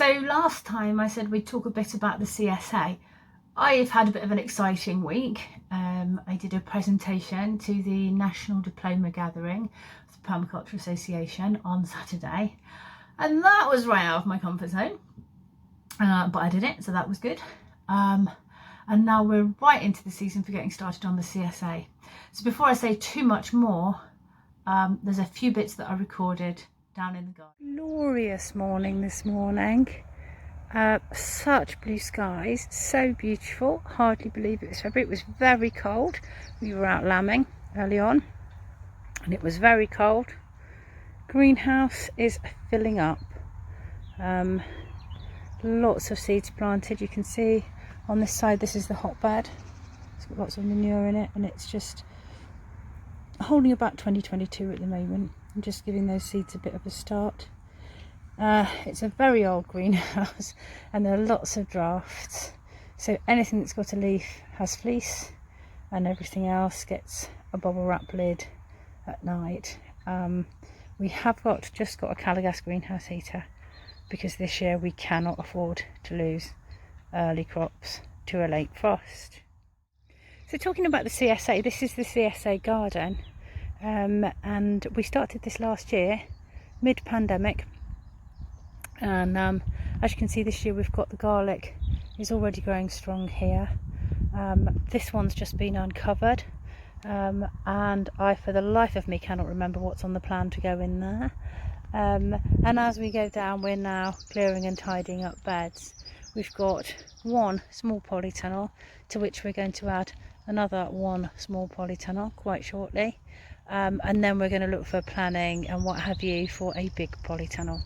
So last time I said we'd talk a bit about the CSA. I've had a bit of an exciting week. I did a presentation to the National Diploma Gathering of the Permaculture Association on Saturday, and that was right out of my comfort zone, but I did it, so that was good. And now we're right into the season for getting started on the CSA. So before I say too much more, there's a few bits that I recorded down in the garden. Glorious morning this morning. Such blue skies, so beautiful. Hardly believe it was February. It was very cold. We were out lambing early on and it was very cold. Greenhouse is filling up. Lots of seeds planted. You can see on this side, this is the hotbed. It's got lots of manure in it and it's just holding about 2022 at the moment. I'm just giving those seeds a bit of a start. It's a very old greenhouse and there are lots of drafts, so anything that's got a leaf has fleece and everything else gets a bubble wrap lid at night. We have just got a Caligas greenhouse heater because this year we cannot afford to lose early crops to a late frost. So talking about the CSA, this is the CSA Garden, and we started this last year, mid-pandemic, and as you can see this year we've got the garlic is already growing strong here. This one's just been uncovered, and I for the life of me cannot remember what's on the plan to go in there. And as we go down, we're now clearing and tidying up beds. We've got one small polytunnel to which we're going to add another one small polytunnel quite shortly, and then we're going to look for planning and what have you for a big polytunnel.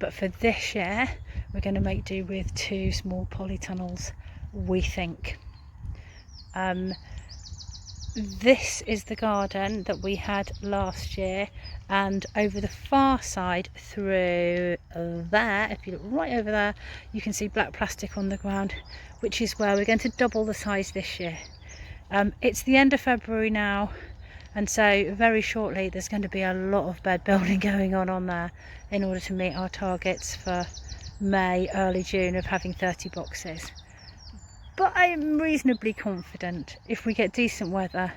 But for this year we're going to make do with two small polytunnels, we think. This is the garden that we had last year, and over the far side through there, if you look right over there, you can see black plastic on the ground, which is where we're going to double the size this year. It's the end of February now, and so very shortly there's going to be a lot of bed building going on there in order to meet our targets for May, early June of having 30 boxes. But I'm reasonably confident if we get decent weather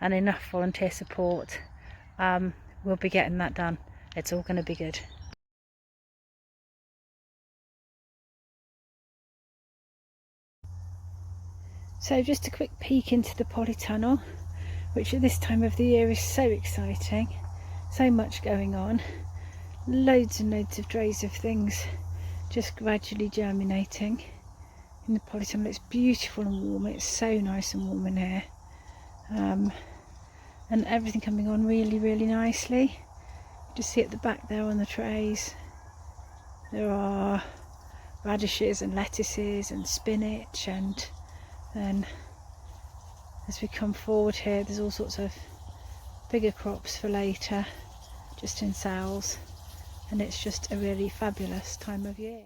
and enough volunteer support, we'll be getting that done. It's all going to be good. So just a quick peek into the polytunnel, which at this time of the year is so exciting. So much going on. Loads and loads of trays of things just gradually germinating in the polytunnel. It's beautiful and warm. It's so nice and warm in here, and everything coming on really, really nicely. Just see at the back there on the trays there are radishes and lettuces and spinach, and then as we come forward here there's all sorts of bigger crops for later, just in cells, and it's just a really fabulous time of year.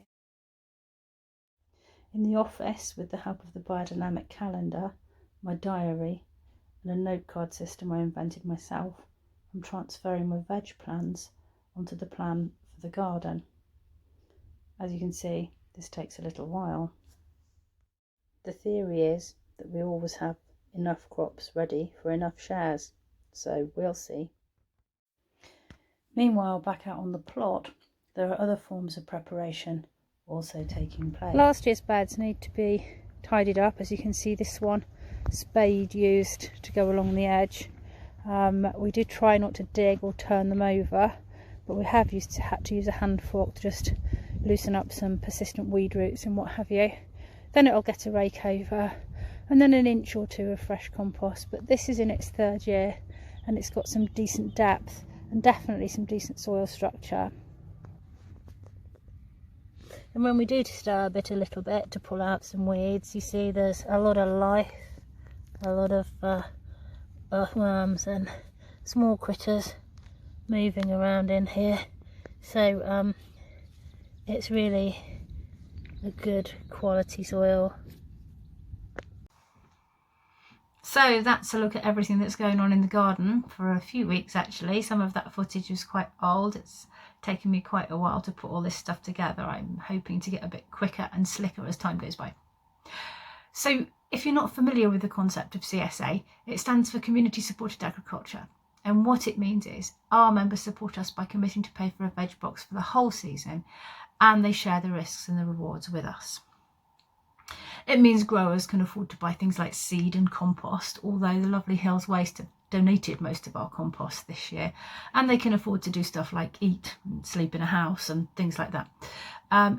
In the office, with the help of the Biodynamic Calendar, my diary and a note card system I invented myself, I'm transferring my veg plans onto the plan for the garden. As you can see, this takes a little while. The theory is that we always have enough crops ready for enough shares, so we'll see. Meanwhile, back out on the plot, there are other forms of preparation also taking place. Last year's beds need to be tidied up. As you can see, this one, spade used to go along the edge. We did try not to dig or turn them over, but we have had to use a hand fork to just loosen up some persistent weed roots and what have you. Then it'll get a rake over, and then an inch or two of fresh compost. But this is in its third year and it's got some decent depth and definitely some decent soil structure. And when we do disturb it a little bit to pull out some weeds, you see there's a lot of life, a lot of earthworms and small critters moving around in here. So it's really a good quality soil. So So that's a look at everything that's going on in the garden for a few weeks actually. Some of that footage was quite old. It's taken me quite a while to put all this stuff together. I'm hoping to get a bit quicker and slicker as time goes by. So if you're not familiar with the concept of CSA, it stands for Community Supported Agriculture. And what it means is our members support us by committing to pay for a veg box for the whole season, and they share the risks and the rewards with us. It means growers can afford to buy things like seed and compost, although the lovely Hills Waste have donated most of our compost this year, and they can afford to do stuff like eat and sleep in a house and things like that.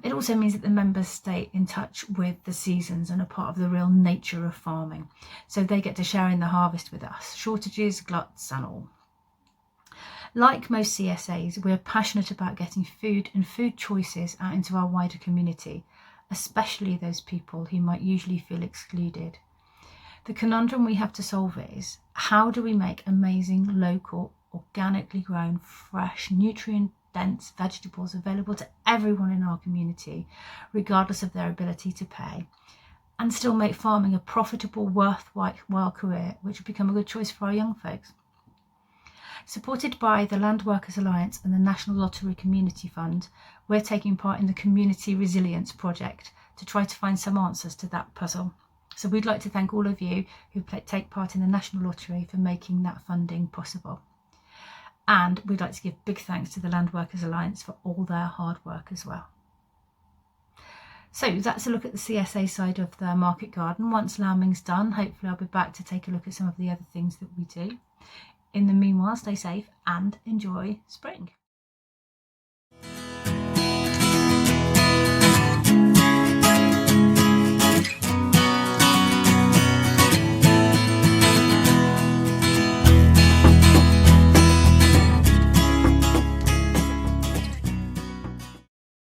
It also means that the members stay in touch with the seasons and are part of the real nature of farming, so they get to share in the harvest with us, shortages, gluts and all. Like most CSAs, we're passionate about getting food and food choices out into our wider community, especially those people who might usually feel excluded. The conundrum we have to solve is, how do we make amazing, local, organically grown, fresh, nutrient-dense vegetables available to everyone in our community, regardless of their ability to pay, and still make farming a profitable, worthwhile career, which will become a good choice for our young folks? Supported by the Land Workers Alliance and the National Lottery Community Fund, we're taking part in the Community Resilience Project to try to find some answers to that puzzle. So we'd like to thank all of you who take part in the National Lottery for making that funding possible. And we'd like to give big thanks to the Land Workers Alliance for all their hard work as well. So that's a look at the CSA side of the market garden. Once lambing's done, hopefully I'll be back to take a look at some of the other things that we do. In the meanwhile, stay safe and enjoy spring.